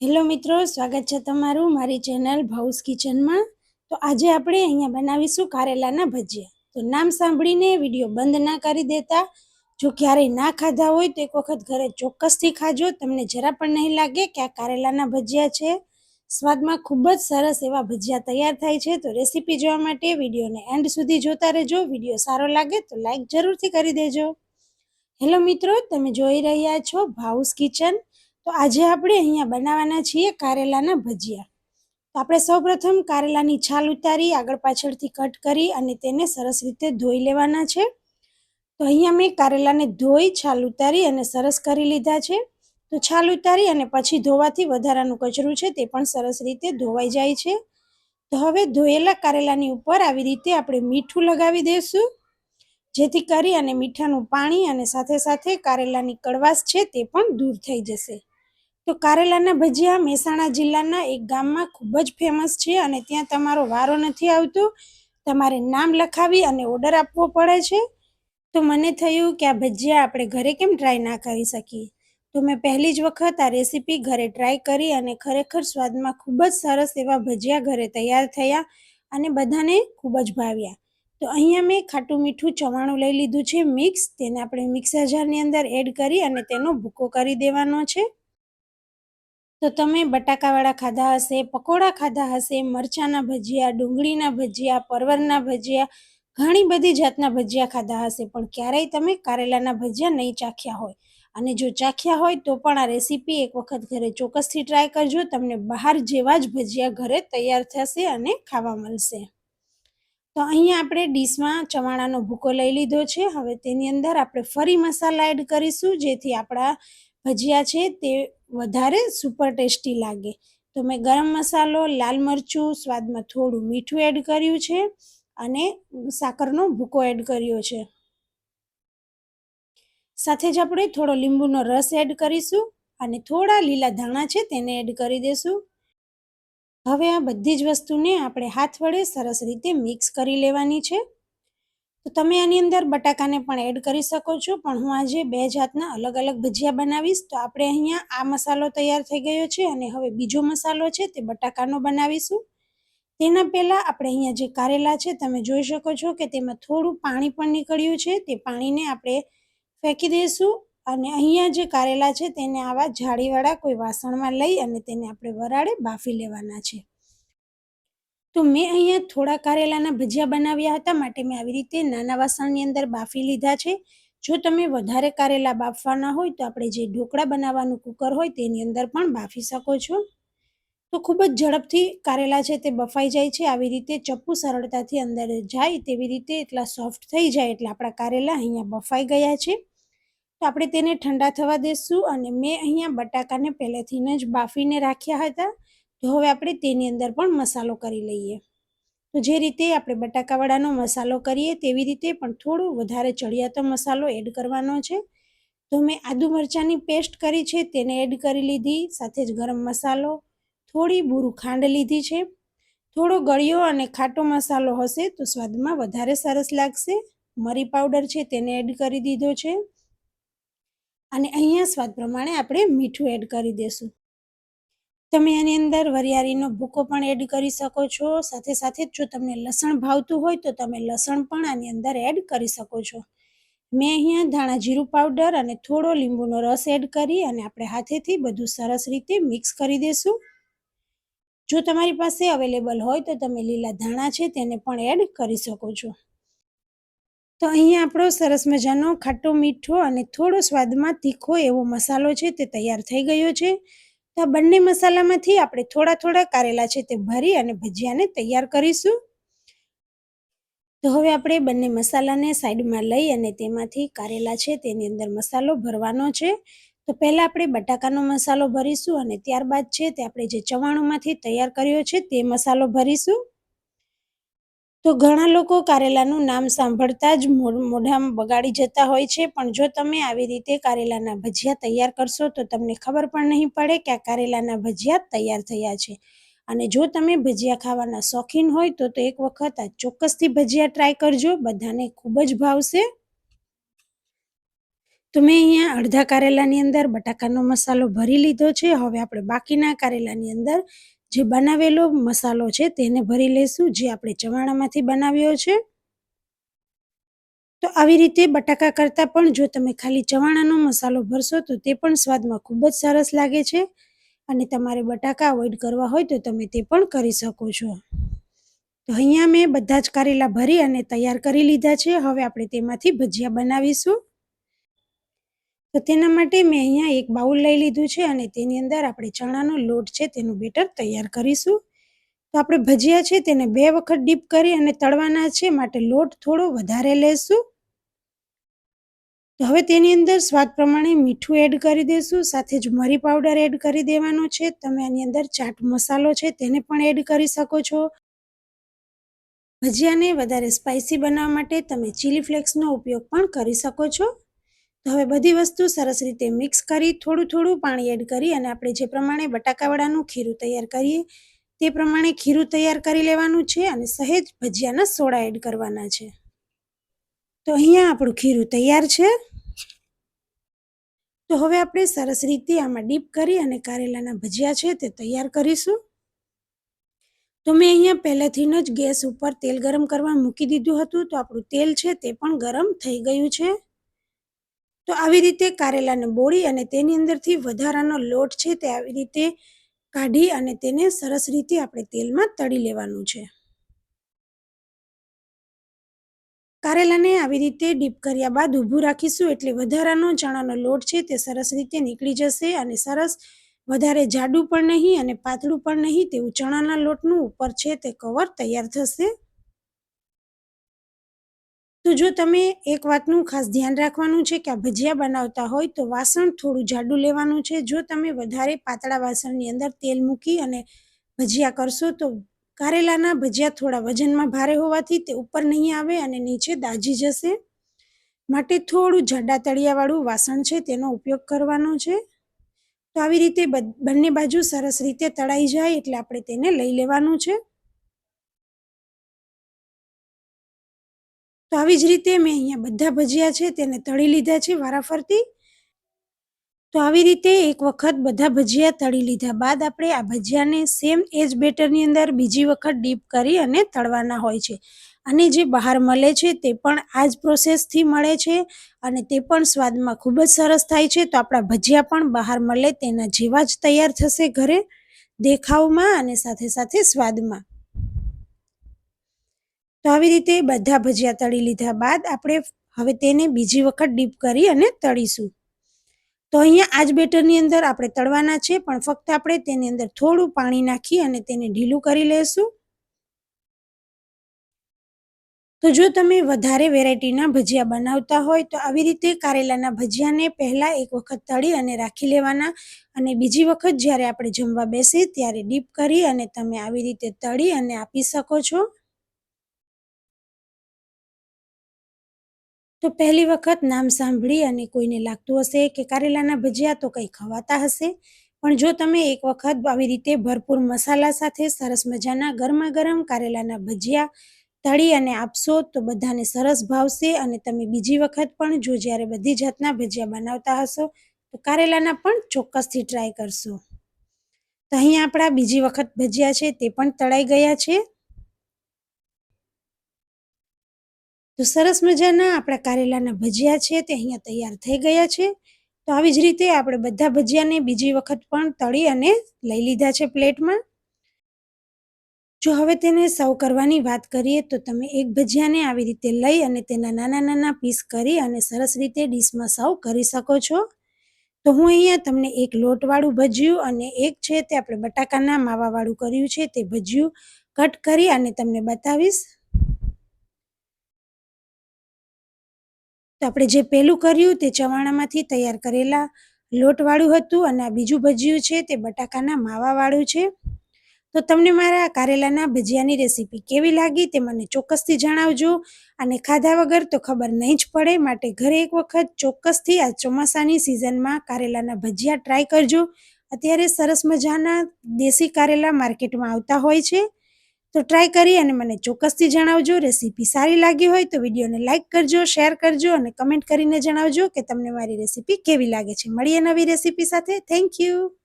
Hello મિત્રો, સ્વાગત છે તમારું મારી ચેનલ ભાઉસ કિચનમાં। તો આજે આપણે અહીંયા બનાવીશું કારેલાના ભજીયા। તો નામ સાંભળીને વિડીયો બંધ ના કરી દેતા। જો ક્યારેય ના ખાધા હોય તો એક વખત ઘરે ચોક્કસથી ખાજો, તમને જરા પણ નહીં લાગે કે આ કારેલાના ભજીયા છે। સ્વાદમાં ખૂબ જ સરસ એવા ભજીયા તૈયાર થાય છે। તો રેસીપી જોવા માટે વિડીયોને એન્ડ સુધી જોતા રહેજો। વિડીયો સારો લાગે તો લાઈક જરૂરથી કરી દેજો। હેલો મિત્રો, તમે જોઈ રહ્યા છો ભાઉસ કિચન। તો આજે આપણે અહીંયા બનાવવાના છીએ કારેલાના ભજીયા। તો આપણે સૌપ્રથમ કારેલાની છાલ ઉતારી આગળ પાછળથી કટ કરી અને તેને સરસ રીતે ધોઈ લેવાના છે। તો અહીંયા મેં કારેલાને ધોઈ છાલ ઉતારી અને સરસ કરી લીધા છે। તો છાલ ઉતારી અને પછી ધોવાથી વધારાનું કચરું છે તે પણ સરસ રીતે ધોવાઈ જાય છે। તો હવે ધોયેલા કારેલાની ઉપર આવી રીતે આપણે મીઠું લગાવી દઈશું, જેથી કરી અને મીઠાનું પાણી અને સાથે સાથે કારેલાની કડવાશ છે તે પણ દૂર થઈ જશે। તો કારેલાના ભજીયા મહેસાણા જિલ્લાના એક ગામમાં ખૂબ જ ફેમસ છે અને ત્યાં તમારો વારો નથી આવતો, તમારે નામ લખાવી અને ઓર્ડર આપવો પડે છે। તો મને થયું કે આ ભજીયા આપણે ઘરે કેમ ટ્રાય ના કરી શકીએ। તો મેં પહેલી જ વખત આ રેસીપી ઘરે ટ્રાય કરી અને ખરેખર સ્વાદમાં ખૂબ જ સરસ એવા ભજીયા ઘરે તૈયાર થયા અને બધાને ખૂબ જ ભાવ્યા। તો અહીંયા મેં ખાટું મીઠું ચવાણું લઈ લીધું છે મિક્સ, તેને આપણે મિક્સર જારની અંદર એડ કરી અને તેનો ભૂકો કરી દેવાનો છે। તો તમે બટાકાવાળા ખાધા હશે, પકોડા ખાધા હશે, મરચાંના ભજીયા, ડુંગળીના ભજીયા, પરવરના ભજીયા, ઘણી બધી જાતના ભજીયા ખાધા હશે, પણ ક્યારેય તમે કારેલાના ભજીયા નહીં ચાખ્યા હોય। અને જો ચાખ્યા હોય તો પણ આ રેસીપી એક વખત ઘરે ચોક્કસથી ટ્રાય કરજો, તમને બહાર જેવા જ ભજીયા ઘરે તૈયાર થશે અને ખાવા મળશે। તો અહીંયા આપણે ડીશમાં ચવાણાનો ભૂકો લઈ લીધો છે। હવે તેની અંદર આપણે ફરી મસાલા એડ કરીશું, જેથી આપણા ભજીયા છે તે વધારે સુપર ટેસ્ટી લાગે। તો મેં ગરમ મસાલો, લાલ મરચું, સ્વાદમાં થોડું મીઠું એડ કર્યું છે અને સાકરનો ભૂકો એડ કર્યો છે। સાથે જ આપણે થોડો લીંબુનો રસ એડ કરીશું અને થોડા લીલા ધાણા છે તેને એડ કરી દઈશું। હવે આ બધી જ વસ્તુને આપણે હાથ વડે સરસ રીતે મિક્સ કરી લેવાની છે। તો તમે આની અંદર બટાકાને પણ એડ કરી શકો છો, પણ હું આજે બે જાતના અલગ અલગ ભજીયા બનાવીશ। તો આપણે અહીંયા આ મસાલો તૈયાર થઈ ગયો છે અને હવે બીજો મસાલો છે તે બટાકાનો બનાવીશું। તેના પહેલાં આપણે અહીંયા જે કારેલા છે તમે જોઈ શકો છો કે તેમાં થોડું પાણી પણ નીકળ્યું છે, તે પાણીને આપણે ફેંકી દઈશું અને અહીંયા જે કારેલા છે તેને આવા જાળીવાળા કોઈ વાસણમાં લઈ અને તેને આપણે વરાળે બાફી લેવાના છે। તો મેં અહીંયા થોડા કારેલાના ભજીયા બનાવ્યા હતા, માટે મેં આવી રીતે નાના વાસણની અંદર બાફી લીધા છે। જો તમે વધારે કારેલા બાફવાના હોય તો આપણે જે ઢોકળા બનાવવાનું કુકર હોય તેની અંદર પણ બાફી શકો છો। તો ખૂબ જ ઝડપથી કારેલા છે તે બફાઈ જાય છે, આવી રીતે ચપ્પુ સરળતાથી અંદર જાય તેવી રીતે એટલા સોફ્ટ થઈ જાય એટલે આપણા કારેલા અહીંયા બફાઈ ગયા છે। તો આપણે તેને ઠંડા થવા દઈશું અને મેં અહીંયા બટાકાને પહેલેથી જ બાફીને રાખ્યા હતા। તો હવે આપણે તેની અંદર પણ મસાલો કરી લઈએ। તો જે રીતે આપણે બટાકાવાળાનો મસાલો કરીએ તેવી રીતે પણ થોડો વધારે ચડિયાતો મસાલો એડ કરવાનો છે। તો મેં આદુ મરચાંની પેસ્ટ કરી છે તેને એડ કરી લીધી, સાથે જ ગરમ મસાલો, થોડી બૂરું ખાંડ લીધી છે, થોડો ગળ્યો અને ખાટો મસાલો હશે તો સ્વાદમાં વધારે સરસ લાગશે। મરી પાવડર છે તેને એડ કરી દીધો છે અને અહીંયા સ્વાદ પ્રમાણે આપણે મીઠું એડ કરી દઈશું। તમે આની અંદર વરિયાળીનો ભૂકો પણ એડ કરી શકો છો, સાથે સાથે જો તમને લસણ ભાવતું હોય તો તમે લસણ પણ આની અંદર એડ કરી શકો છો। મેં અહીંયા ધાણા જીરું પાવડર અને થોડો લીંબુનો રસ એડ કરી અને આપણે હાથેથી બધું સરસ રીતે મિક્સ કરી દઈશું। જો તમારી પાસે અવેલેબલ હોય તો તમે લીલા ધાણા છે તેને પણ એડ કરી શકો છો। તો અહીંયા આપણો સરસ મજાનો ખાટો મીઠો અને થોડો સ્વાદમાં તીખો એવો મસાલો છે તે તૈયાર થઈ ગયો છે। તો આ બંને મસાલામાંથી આપણે થોડા થોડા કારેલા છે તે ભરી અને ભજીયાને તૈયાર કરીશું। તો હવે આપણે બંને મસાલાને સાઈડમાં લઈ અને તેમાંથી કારેલા છે તેની અંદર મસાલો ભરવાનો છે। તો પહેલાં આપણે બટાકાનો મસાલો ભરીશું અને ત્યારબાદ છે તે આપણે જે ચવાણુંમાંથી તૈયાર કર્યો છે તે મસાલો ભરીશું। તો ઘણા લોકો કારેલાનું નામ સાંભળતા જ મોઢામાં બગાડી જતા હોય છે, પણ જો તમે આવી રીતે કારેલાના ભજીયા તૈયાર કરશો તો તમને ખબર પણ નહીં પડે કે આ કારેલાના ભજીયા તૈયાર થયા છે। અને જો તમે ભજીયા ખાવાના શોખીન હોય તો એક વખત આ ચોક્કસથી ભજીયા ટ્રાય કરજો, બધાને ખૂબ જ ભાવશે। તો મેં અહીંયા અડધા કારેલાની અંદર બટાકાનો મસાલો ભરી લીધો છે. હવે આપણે બાકીના કારેલાની અંદર જે બનાવેલો મસાલો છે તેને ભરી લઈશું, જે આપણે ચવાણામાંથી બનાવ્યો છે. તો આવી રીતે બટાકા કરતાં પણ જો તમે ખાલી ચવાણાનો મસાલો ભરશો તો તે પણ સ્વાદમાં ખૂબ જ સરસ લાગે છે. અને તમારે બટાકા અવોઇડ કરવા હોય તો તમે તે પણ કરી શકો છો. તો અહીંયા મેં બધા જ કારેલા ભરી અને તૈયાર કરી લીધા છે. હવે આપણે તેમાંથી ભજીયા બનાવીશું. તો તેના માટે મેં અહીંયા એક બાઉલ લઈ લીધું છે અને તેની અંદર આપણે ચણાનો લોટ છે તેનું બેટર તૈયાર કરીશું. તો આપણે ભજીયા છે તેને 2 વખત ડીપ કરી અને તળવાના છે, માટે લોટ થોડો વધારે લેશું. તો હવે તેની અંદર સ્વાદ પ્રમાણે મીઠું એડ કરી દઈશું, સાથે જ મરી પાવડર એડ કરી દેવાનો છે. તમે આની અંદર ચાટ મસાલો છે તેને પણ એડ કરી શકો છો. ભજીયાને વધારે સ્પાઇસી બનાવવા માટે તમે ચીલી ફ્લેક્સનો ઉપયોગ પણ કરી શકો છો. તો હવે બધી વસ્તુ સરસ રીતે મિક્સ કરી થોડું થોડું પાણી એડ કરી અને આપણે જે પ્રમાણે બટાકાવાળાનું ખીરું તૈયાર કરીએ તે પ્રમાણે ખીરું તૈયાર કરી લેવાનું છે અને સહેજ ભજીયાના સોડા એડ કરવાના છે. તો અહીંયા આપણું ખીરું તૈયાર છે. તો હવે આપણે સરસ રીતે આમાં ડીપ કરી અને કારેલાના ભજીયા છે તે તૈયાર કરીશું. તો મેં અહીંયા પહેલાથી જ ગેસ ઉપર તેલ ગરમ કરવા મૂકી દીધું હતું. તો આપણું તેલ છે તે પણ ગરમ થઈ ગયું છે. તો આવી રીતે કારેલાને બોળી અને તેની અંદરથી વધારાનો લોટ છે તે આવી રીતે કાઢી અને તેને સરસ રીતે આપણે તેલમાં તળી લેવાનું છે. કારેલાને આવી રીતે ડીપ કર્યા બાદ ઊભું રાખીશું, એટલે વધારાનો ચણાનો લોટ છે તે સરસ રીતે નીકળી જશે અને સરસ વધારે જાડું પણ નહીં અને પાતળું પણ નહીં તેવું ચણાના લોટનું ઉપર છે તે કવર તૈયાર થશે. તો જો તમે એક વાતનું ખાસ ધ્યાન રાખવાનું છે કે આ ભજીયા બનાવતા હોય તો વાસણ થોડું જાડું લેવાનું છે. જો તમે વધારે પાતળા વાસણની અંદર તેલ મૂકી અને ભજીયા કરશો તો કારેલાના ભજીયા થોડા વજનમાં ભારે હોવાથી તે ઉપર નહીં આવે અને નીચે દાજી જશે. માટે થોડું જાડા તળિયાવાળું વાસણ છે તેનો ઉપયોગ કરવાનો છે. તો આવી રીતે બંને બાજુ સરસ રીતે તળાઈ જાય એટલે આપણે તેને લઈ લેવાનું છે. તો આવી જ રીતે મેં અહીંયા બધા ભજીયા છે તેને તળી લીધા છે વારાફરતી. તો આવી રીતે એક વખત બધા ભજીયા તળી લીધા બાદ આપણે આ ભજીયાને સેમ એ જ બેટરની અંદર બીજી વખત ડીપ કરી અને તળવાના હોય છે. અને જે બહાર મળે છે તે પણ આ જ પ્રોસેસથી મળે છે અને તે પણ સ્વાદમાં ખૂબ જ સરસ થાય છે. તો આપણા ભજીયા પણ બહાર મળે તેના જેવા જ તૈયાર થશે ઘરે, દેખાવમાં અને સાથે સાથે સ્વાદમાં. તો આવી રીતે બધા ભજીયા તળી લીધા બાદ આપણે હવે તેને બીજી વખત ડીપ કરી અને તળીશું. તો અહીંયા આ જ બેટરની અંદર આપણે તળવાના છે, પણ ફક્ત આપણે તેની અંદર થોડું પાણી નાખી અને તેને ઢીલું કરી લઈશું. તો જો તમે વધારે વેરાયટીના ભજીયા બનાવતા હોય તો આવી રીતે કારેલાના ભજીયાને પહેલાં એક વખત તળી અને રાખી લેવાના અને બીજી વખત જ્યારે આપણે જમવા બેસીએ ત્યારે ડીપ કરી અને તમે આવી રીતે તળી અને આપી શકો છો. તો પહેલી વખત નામ સાંભળી અને કોઈને લાગતું હશે કે કારેલાના ભજીયા તો કંઈ ખવાતા હશે, પણ જો તમે એક વખત આવી રીતે ભરપૂર મસાલા સાથે સરસ મજાના ગરમા ગરમ કારેલાના ભજીયા તળી અને આપશો તો બધાને સરસ ભાવશે. અને તમે બીજી વખત પણ જો જ્યારે બધી જાતના ભજીયા બનાવતા હશો તો કારેલાના પણ ચોક્કસથી ટ્રાય કરશો. તો અહીંયા આપણા બીજી વખત ભજીયા છે તે પણ તળાઈ ગયા છે. તો સરસ મજાના આપણા કારેલાના ભજીયા છે તે અહીંયા તૈયાર થઈ ગયા છે. તો આવી જ રીતે આપણે બધા ભજીયાને બીજી વખત પણ તળી અને લઈ લીધા છે પ્લેટમાં. જો હવે તેને સર્વ કરવાની વાત કરીએ તો તમે એક ભજીયાને આવી રીતે લઈ અને તેના નાના નાના પીસ કરી અને સરસ રીતે ડીશમાં સર્વ કરી શકો છો. તો હું અહીંયા તમને એક લોટવાળું ભજીયું અને એક છે તે આપણે બટાકાના માવાવાળું કર્યું છે તે ભજીયું કટ કરી અને તમને બતાવીશ. તો આપણે જે પહેલું કર્યું તે ચવાણામાંથી તૈયાર કરેલા લોટવાળું હતું અને આ બીજું ભજીયું છે તે બટાકાના માવાવાળું છે. તો તમને મારા કારેલાના ભજીયાની રેસીપી કેવી લાગી તે મને ચોક્કસથી જણાવજો. અને ખાધા વગર તો ખબર નહીં જ પડે, માટે ઘરે એક વખત ચોક્કસથી આ ચોમાસાની સિઝનમાં કારેલાના ભજીયા ટ્રાય કરજો. અત્યારે સરસ મજાના દેશી કારેલા માર્કેટમાં આવતા હોય છે. તો ટ્રાય કરી અને મને ચોક્કસથી જણાવજો. રેસીપી સારી લાગી હોય તો વિડીયોને લાઇક કરજો, શેર કરજો અને કમેન્ટ કરીને જણાવજો કે તમને મારી રેસીપી કેવી લાગે છે. મળીએ નવી રેસીપી સાથે. Thank you.